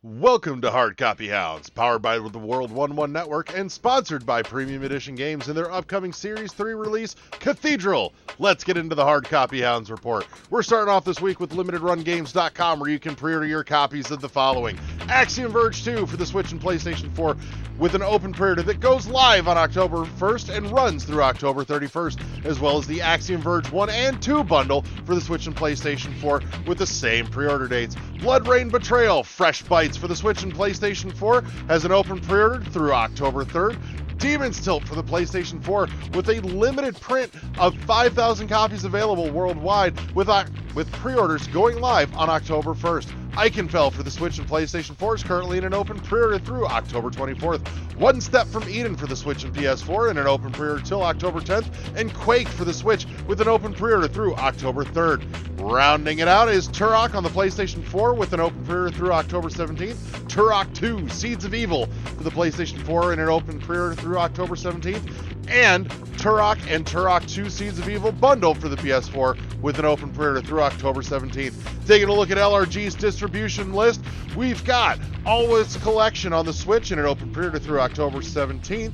Welcome to Hard Copy Hounds, powered by the World 1-1 Network and sponsored by Premium Edition Games and their upcoming Series 3 release, Cathedral. Let's get into the Hard Copy Hounds report. We're starting off this week with LimitedRunGames.com, where you can pre-order your copies of the following: Axiom Verge 2 for the Switch and PlayStation 4, with an open pre-order that goes live on October 1st and runs through October 31st, as well as the Axiom Verge 1 and 2 bundle for the Switch and PlayStation 4 with the same pre-order dates. Blood Rain Betrayal Fresh Bites for the Switch and PlayStation 4 has an open pre-order through October 3rd. Demon's Tilt for the PlayStation 4 with a limited print of 5,000 copies available worldwide, with pre-orders going live on October 1st. Eichenfeld for the Switch and PlayStation 4 is currently in an open pre-order through October 24th. One Step from Eden for the Switch and PS4 in an open pre-order till October 10th. And Quake for the Switch with an open pre-order through October 3rd. Rounding it out is Turok on the PlayStation 4 with an open pre-order through October 17th. Turok 2 Seeds of Evil for the PlayStation 4 in an open pre-order through October 17th. And Turok 2 Seeds of Evil bundle for the PS4 with an open pre-order through October 17th. Taking a look at LRG's distribution list, we've got Always Collection on the Switch in an open pre-order through October 17th.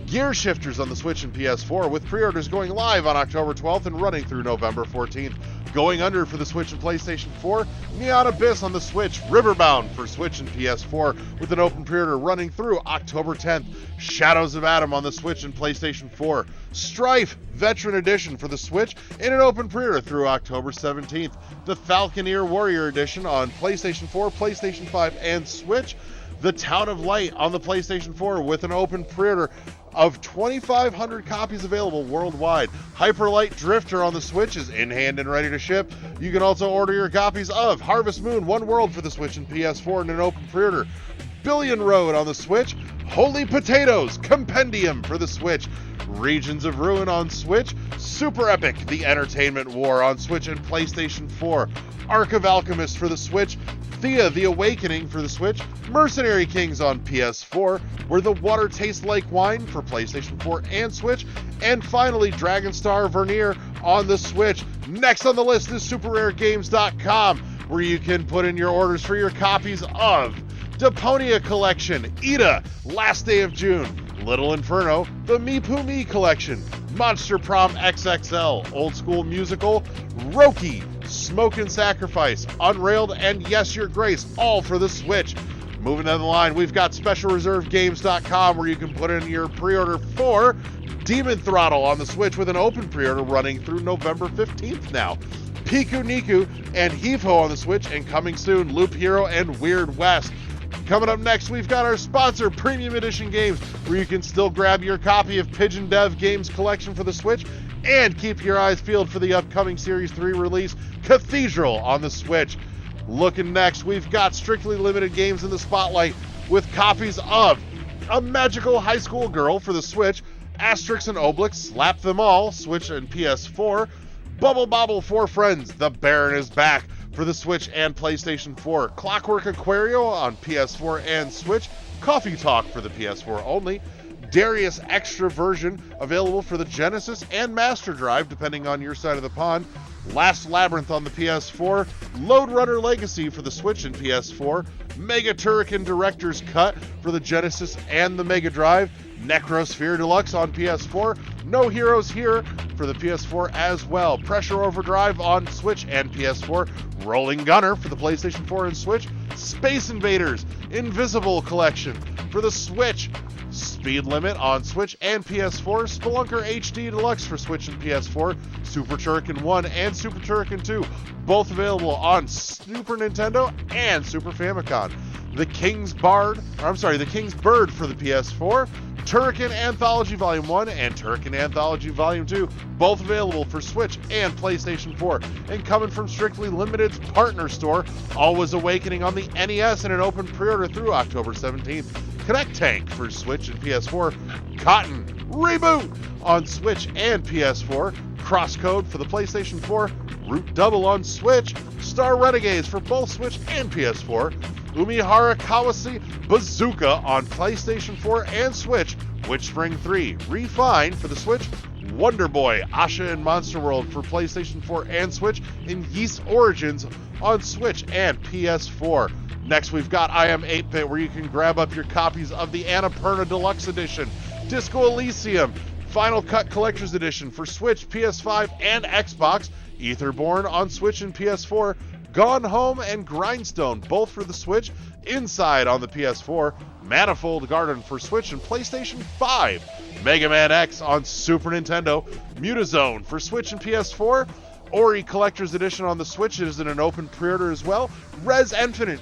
Gear Shifters on the Switch and PS4 with pre-orders going live on October 12th and running through November 14th. Going Under for the Switch and PlayStation 4, Neon Abyss on the Switch, Riverbound for Switch and PS4 with an open pre-order running through October 10th. Shadows of Adam on the Switch and PlayStation 4, Strife Veteran Edition for the Switch in an open pre-order through October 17th. The Falconeer Warrior Edition on PlayStation 4, PlayStation 5, and Switch. The Town of Light on the PlayStation 4 with an open pre-order of 2,500 copies available worldwide. Hyperlight Drifter on the Switch is in hand and ready to ship. You can also order your copies of Harvest Moon One World for the Switch and PS4 in an open pre-order. Billion Road on the Switch. Holy Potatoes Compendium for the Switch. Regions of Ruin on Switch. Super Epic The Entertainment War on Switch and PlayStation 4. Arc of Alchemist for the Switch. Thea The Awakening for the Switch, Mercenary Kings on PS4, Where the Water Tastes Like Wine for PlayStation 4 and Switch, and finally Dragonstar Vernier on the Switch. Next on the list is SuperRareGames.com, where you can put in your orders for your copies of Deponia Collection, Ida, Last Day of June, Little Inferno, the Me Poo Me Collection, Monster Prom XXL, Old School Musical, Roki, Smoke and Sacrifice, Unrailed, and Yes Your Grace, all for the Switch. Moving down the line, we've got SpecialReserveGames.com, where you can put in your pre-order for Demon Throttle on the Switch with an open pre-order running through November 15th now. Piku Niku and Heave-Ho on the Switch, and coming soon, Loop Hero and Weird West. Coming up next, we've got our sponsor, Premium Edition Games, where you can still grab your copy of Pigeon Dev Games Collection for the Switch and keep your eyes peeled for the upcoming Series 3 release, Cathedral on the Switch. Looking next, we've got Strictly Limited Games in the spotlight with copies of A Magical High School Girl for the Switch, Asterix and Obelix, Slap Them All, Switch and PS4, Bubble Bobble for Friends, The Baron is Back for the Switch and PlayStation 4, Clockwork Aquario on PS4 and Switch, Coffee Talk for the PS4 only, Darius Extra version available for the Genesis and Master Drive, depending on your side of the pond, Last Labyrinth on the PS4, Lode Runner Legacy for the Switch and PS4, Mega Turrican Director's Cut for the Genesis and the Mega Drive, Necrosphere Deluxe on PS4, No Heroes Here for the PS4 as well, Pressure Overdrive on Switch and PS4, Rolling Gunner for the PlayStation 4 and Switch, Space Invaders Invisible Collection for the Switch, Speed Limit on Switch and PS4, Spelunker HD Deluxe for Switch and PS4, Super Turrican 1 and Super Turrican 2, both available on Super Nintendo and Super Famicom. The King's Bird for the PS4, Turrican Anthology Volume 1 and Turrican Anthology Volume 2, both available for Switch and PlayStation 4. And coming from Strictly Limited's partner store, Always Awakening on the NES in an open pre-order through October 17th. Connect Tank for Switch and PS4, Cotton Reboot on Switch and PS4, Crosscode for the PlayStation 4, Root Double on Switch, Star Renegades for both Switch and PS4, Umihara Kawase Bazooka on PlayStation 4 and Switch, Witch Spring 3 Refine for the Switch, Wonder Boy, Asha and Monster World for PlayStation 4 and Switch, and Yeast Origins on Switch and PS4. Next, we've got I Am 8-Bit, where you can grab up your copies of the Annapurna Deluxe Edition, Disco Elysium, Final Cut Collector's Edition for Switch, PS5, and Xbox, Etherborn on Switch and PS4, Gone Home and Grindstone, both for the Switch, Inside on the PS4, Manifold Garden for Switch and PlayStation 5, Mega Man X on Super Nintendo, Mutazone for Switch and PS4, Ori Collector's Edition on the Switch is in an open pre-order as well, Res Infinite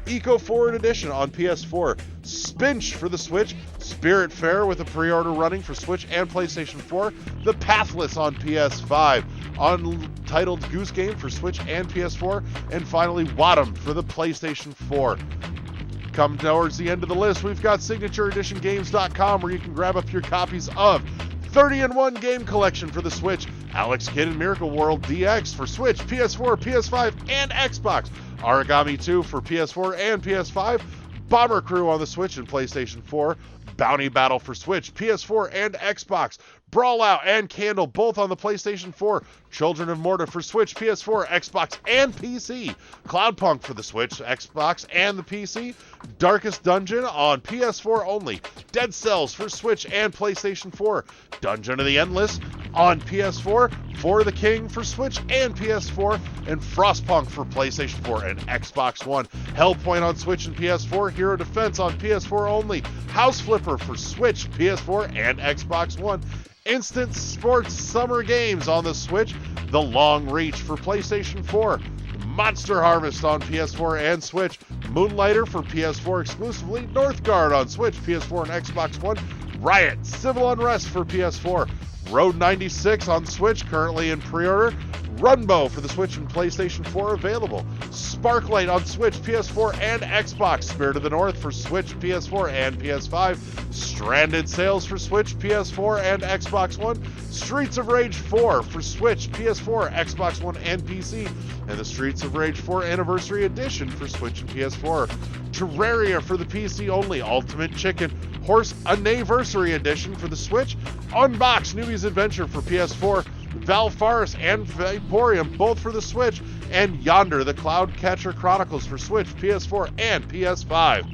Eco Forward Edition on PS4, Spinch for the Switch, Spirit Fair with a pre-order running for Switch and PlayStation 4, The Pathless on PS5, Untitled Goose Game for Switch and PS4, and finally Wadham for the PlayStation 4. Come towards the end of the list, we've got SignatureEditionGames.com, where you can grab up your copies of 30-in-1 Game Collection for the Switch, Alex Kidd and Miracle World DX for Switch, PS4, PS5, and Xbox, Origami 2 for PS4 and PS5, Bomber Crew on the Switch and PlayStation 4, Bounty Battle for Switch, PS4, and Xbox, Brawl Out and Candle both on the PlayStation 4, Children of Morta for Switch, PS4, Xbox, and PC, Cloudpunk for the Switch, Xbox, and the PC, Darkest Dungeon on PS4 only, Dead Cells for Switch and PlayStation 4, Dungeon of the Endless on PS4, For the King for Switch and PS4, and Frostpunk for PlayStation 4 and Xbox One, Hellpoint on Switch and PS4, Hero Defense on PS4 only, House Flipper for Switch, PS4, and Xbox One, Instant Sports Summer Games on the Switch, The Long Reach for PlayStation 4, Monster Harvest on PS4 and Switch, Moonlighter for PS4 exclusively, Northgard on Switch, PS4, and Xbox One, Riot Civil Unrest for PS4, Road 96 on Switch, currently in pre-order, Runbow for the Switch and PlayStation 4 available, Sparklight on Switch, PS4, and Xbox, Spirit of the North for Switch, PS4, and PS5, Stranded Sales for Switch, PS4, and Xbox One, Streets of Rage 4 for Switch, PS4, Xbox One, and PC, and the Streets of Rage 4 Anniversary Edition for Switch and PS4, Terraria for the PC only, Ultimate Chicken Horse Anniversary Edition for the Switch, Unbox Newbie's Adventure for PS4, Valfaris and Vaporium both for the Switch, and Yonder the Cloudcatcher Chronicles for Switch, PS4, and PS5.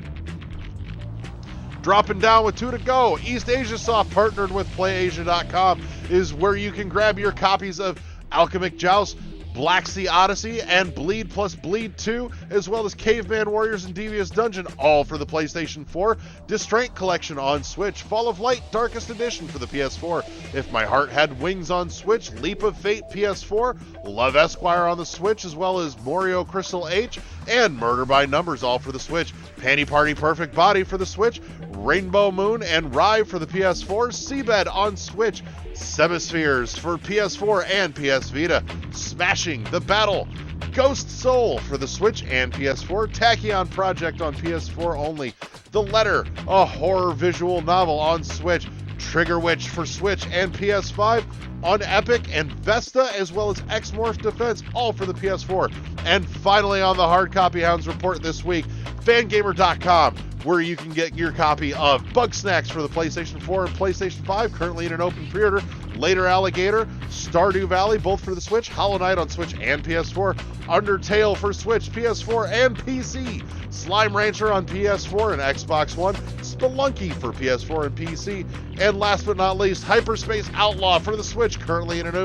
Dropping down with two to go, East Asia Soft, partnered with PlayAsia.com, is where you can grab your copies of Alchemic Joust, Black Sea Odyssey, and Bleed plus Bleed 2, as well as Caveman Warriors and Devious Dungeon, all for the PlayStation 4, Distraint Collection on Switch, Fall of Light Darkest Edition for the PS4, If My Heart Had Wings on Switch, Leap of Fate PS4, Love Esquire on the Switch, as well as Morio Crystal H, and Murder by Numbers, all for the Switch, Panty Party Perfect Body for the Switch, Rainbow Moon and Rye for the PS4, Seabed on Switch, Semispheres for PS4 and PS Vita, Smashing the Battle, Ghost Soul for the Switch and PS4, Tachyon Project on PS4 only, The Letter, a horror visual novel on Switch, Trigger Witch for Switch and PS5, on Epic, and Vesta, as well as X-Morph Defense, all for the PS4. And finally on the Hard Copy Hounds report this week, Fangamer.com, where you can get your copy of Bugsnax for the PlayStation 4 and PlayStation 5, currently in an open pre-order, Later Alligator, Stardew Valley, both for the Switch, Hollow Knight on Switch and PS4, Undertale for Switch, PS4, and PC, Slime Rancher on PS4 and Xbox One, Spelunky for PS4 and PC, and last but not least, Hyperspace Outlaw for the Switch, currently in an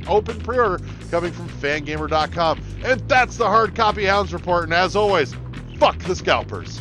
open pre-order, coming from Fangamer.com. And that's the Hard Copy Hounds report, and as always, fuck the scalpers.